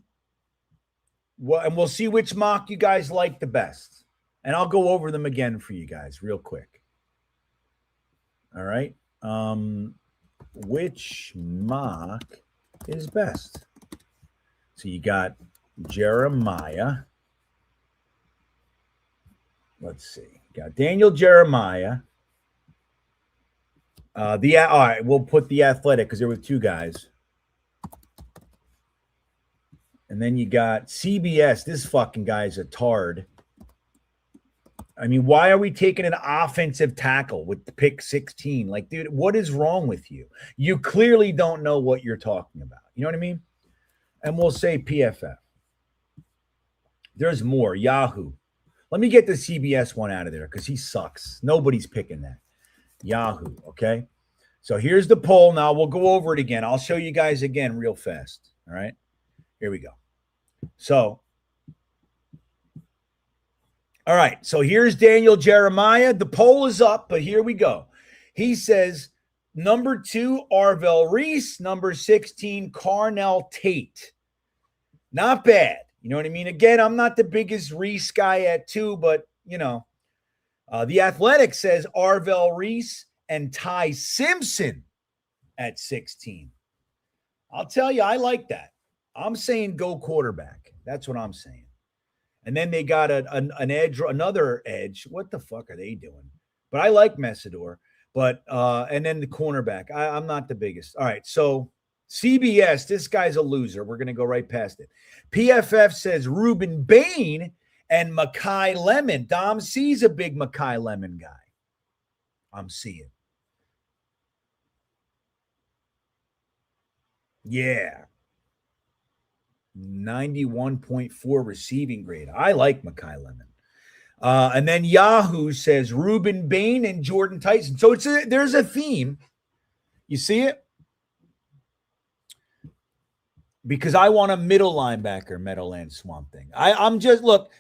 we'll see which mock you guys like the best. And I'll go over them again for you guys real quick. All right. Which mock is best? So you got Jeremiah. Let's see. You got Daniel Jeremiah. All right, we'll put the athletic because there were 2 guys. And then you got CBS. This fucking guy is a tard. I mean, why are we taking an offensive tackle with the pick 16? Like, dude, what is wrong with you? You clearly don't know what you're talking about. You know what I mean? And we'll say PFF. There's more. Yahoo. Let me get the CBS one out of there because he sucks. Nobody's picking that. Yahoo. Okay. So here's the poll. Now we'll go over it again. I'll show you guys again real fast. All right. Here we go. So, all right. So here's Daniel Jeremiah. The poll is up, but here we go. He says number 2, Arvell Reese. Number 16, Carnell Tate. Not bad. You know what I mean? Again, I'm not the biggest Reese guy at 2, but, the Athletic says Arvell Reese and Ty Simpson at 16. I'll tell you, I like that. I'm saying go quarterback. That's what I'm saying. And then they got an edge, another edge. What the fuck are they doing? But I like Messidor. But and then the cornerback. I'm not the biggest. All right, so CBS, this guy's a loser. We're going to go right past it. PFF says Ruben Bain and Makai Lemon. Dom C's a big Makai Lemon guy. I'm seeing. Yeah. 91.4 receiving grade. I like Makai Lemon. And then Yahoo says Ruben Bain and Jordan Tyson. So there's a theme. You see it? Because I want a middle linebacker, Meadowland Swamp Thing. I'm just, look,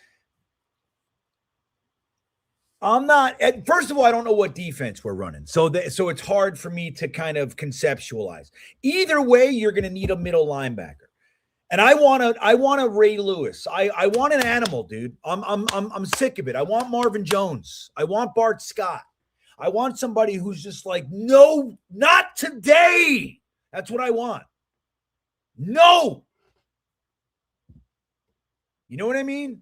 I'm not. First of all, I don't know what defense we're running, so it's hard for me to kind of conceptualize. Either way, you're going to need a middle linebacker, and I want a Ray Lewis. I want an animal, dude. I'm sick of it. I want Marvin Jones. I want Bart Scott. I want somebody who's just like, no, not today. That's what I want. No. You know what I mean?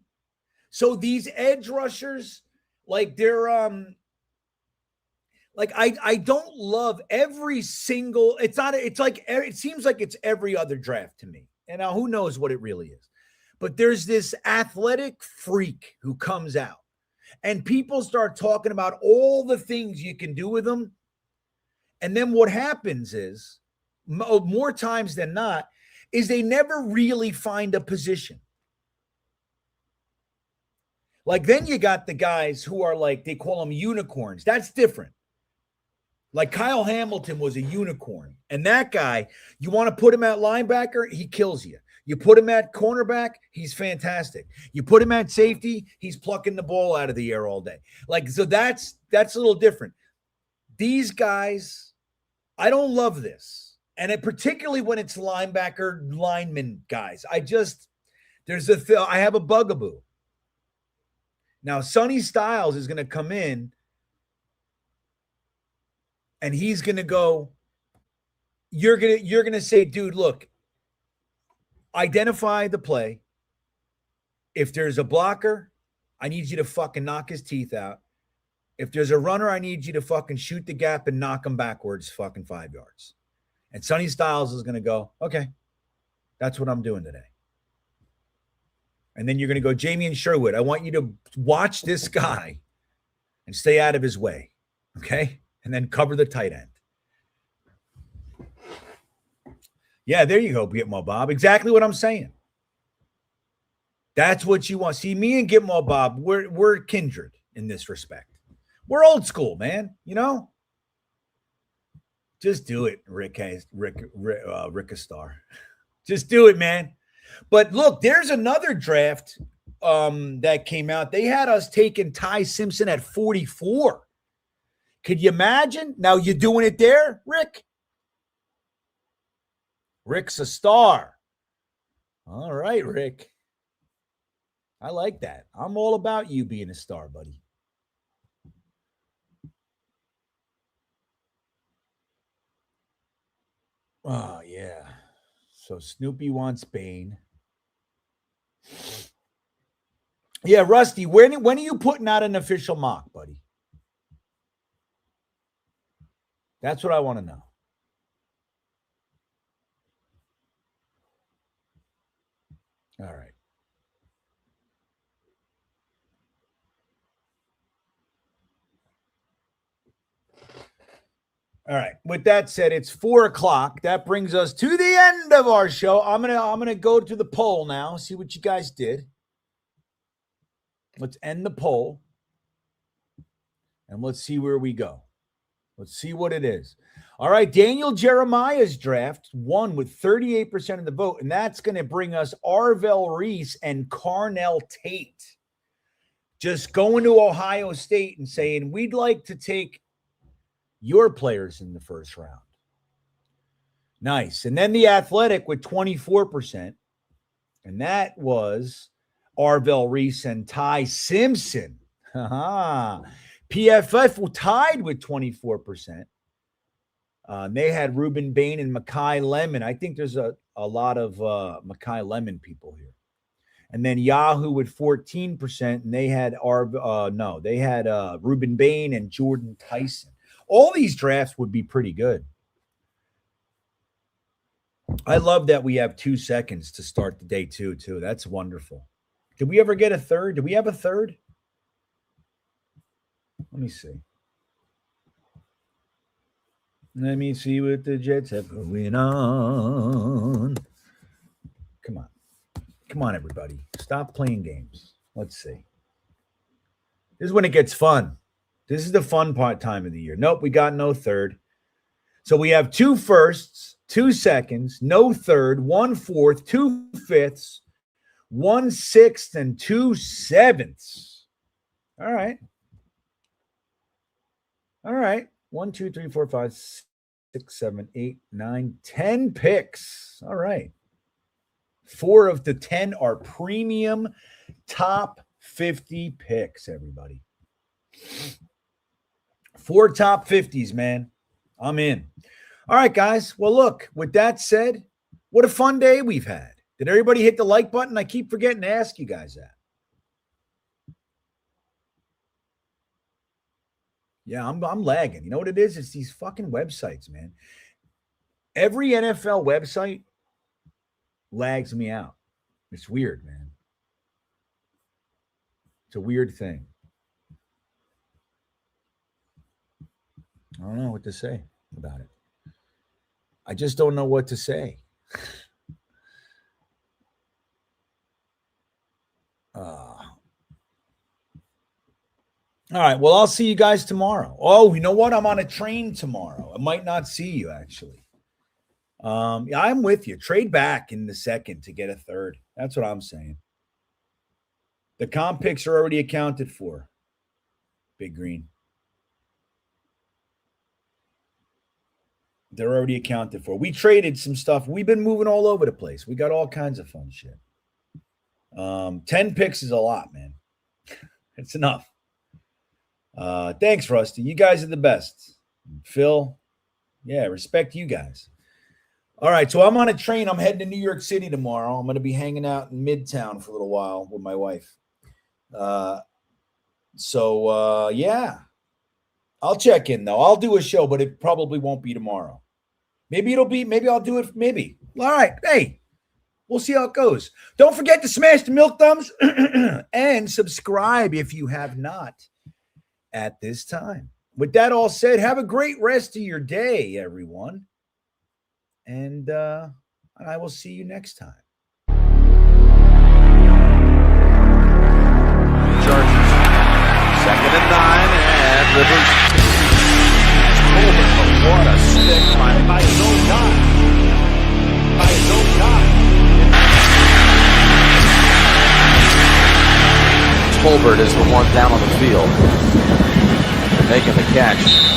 So these edge rushers, like they're like I don't love every single, it seems like it's every other draft to me. And now who knows what it really is. But there's this athletic freak who comes out and people start talking about all the things you can do with them. And then what happens is, more times than not, is they never really find a position. Like then you got the guys who are like, they call them unicorns. That's different. Like Kyle Hamilton was a unicorn. And that guy, you want to put him at linebacker, he kills you. You put him at cornerback, he's fantastic. You put him at safety, he's plucking the ball out of the air all day. Like, so that's a little different. These guys, I don't love this. And particularly when it's linebacker, lineman guys. I have a bugaboo. Now, Sonny Styles is going to come in and he's going to go, you're going to say, dude, look, identify the play. If there's a blocker, I need you to fucking knock his teeth out. If there's a runner, I need you to fucking shoot the gap and knock him backwards fucking 5 yards. And Sonny Styles is going to go, okay, that's what I'm doing today. And then you're going to go, Jamie Sherwood, I want you to watch this guy and stay out of his way. Okay? And then cover the tight end. Yeah, there you go, Gitmo Bob. Exactly what I'm saying. That's what you want. See, me and Gitmo Bob, we're kindred in this respect. We're old school, man. You know? Just do it, Rick Star. Just do it, man. But look, there's another draft that came out. They had us taking Ty Simpson at 44. Could you imagine? Now you're doing it there, Rick? Rick's a star. All right, Rick. I like that. I'm all about you being a star, buddy. Oh, yeah. So Snoopy wants Bane. Yeah, Rusty, when are you putting out an official mock, buddy? That's what I want to know. All right. All right. With that said, it's 4:00. That brings us to the end of our show. I'm gonna go to the poll now. See what you guys did. Let's end the poll, and let's see where we go. Let's see what it is. All right, Daniel Jeremiah's draft won with 38% of the vote, and that's going to bring us Arvell Reese and Carnell Tate. Just going to Ohio State and saying, we'd like to take your players in the first round. Nice. And then the Athletic with 24%, and that was Arvell Reese and Ty Simpson. PFF tied with 24%. They had Ruben Bain and Mekhi Lemon. I think there's a lot of Mekhi Lemon people here. And then Yahoo with 14%, and they had Ruben Bain and Jordan Tyson. All these drafts would be pretty good. I love that we have 2 seconds to start the day too. That's wonderful. Did we ever get a third? Did we have a third? Let me see. Let me see what the Jets have going on. Come on. Come on, everybody. Stop playing games. Let's see. This is when it gets fun. This is the fun time of the year. Nope, we got no third. So we have 2 firsts, 2 seconds, no third, 1 fourth, 2 fifths, 1 sixth, and 2 sevenths. All right. All right. 1, 2, 3, 4, 5, 6, 7, 8, 9, 10 picks. All right. 4 of the 10 are premium top 50 picks, everybody. 4 top 50s, man. I'm in. All right, guys. Well, look, with that said, what a fun day we've had. Did everybody hit the like button? I keep forgetting to ask you guys that. Yeah, I'm lagging. You know what it is? It's these fucking websites, man. Every NFL website lags me out. It's weird, man. It's a weird thing. I don't know what to say about it. I just don't know what to say. All right. Well, I'll see you guys tomorrow. Oh, you know what? I'm on a train tomorrow. I might not see you, actually. Yeah, I'm with you. Trade back in the second to get a third. That's what I'm saying. The comp picks are already accounted for. Big Green. They're already accounted for. We traded some stuff. We've been moving all over the place. We got all kinds of fun shit. 10 picks is a lot, man. It's enough. Thanks, Rusty. You guys are the best. Phil, yeah, respect you guys. All right, so I'm on a train. I'm heading to New York City tomorrow. I'm going to be hanging out in Midtown for a little while with my wife. Yeah, I'll check in, though. I'll do a show, but it probably won't be tomorrow. Maybe I'll do it. Maybe. All right. Hey, we'll see how it goes. Don't forget to smash the milk thumbs and subscribe if you have not at this time. With that all said, have a great rest of your day, everyone. And I will see you next time. Chargers. 2nd and 9, and Rivers. What a stick by his own guy. By his own guy. Tolbert is the one down on the field, making the catch.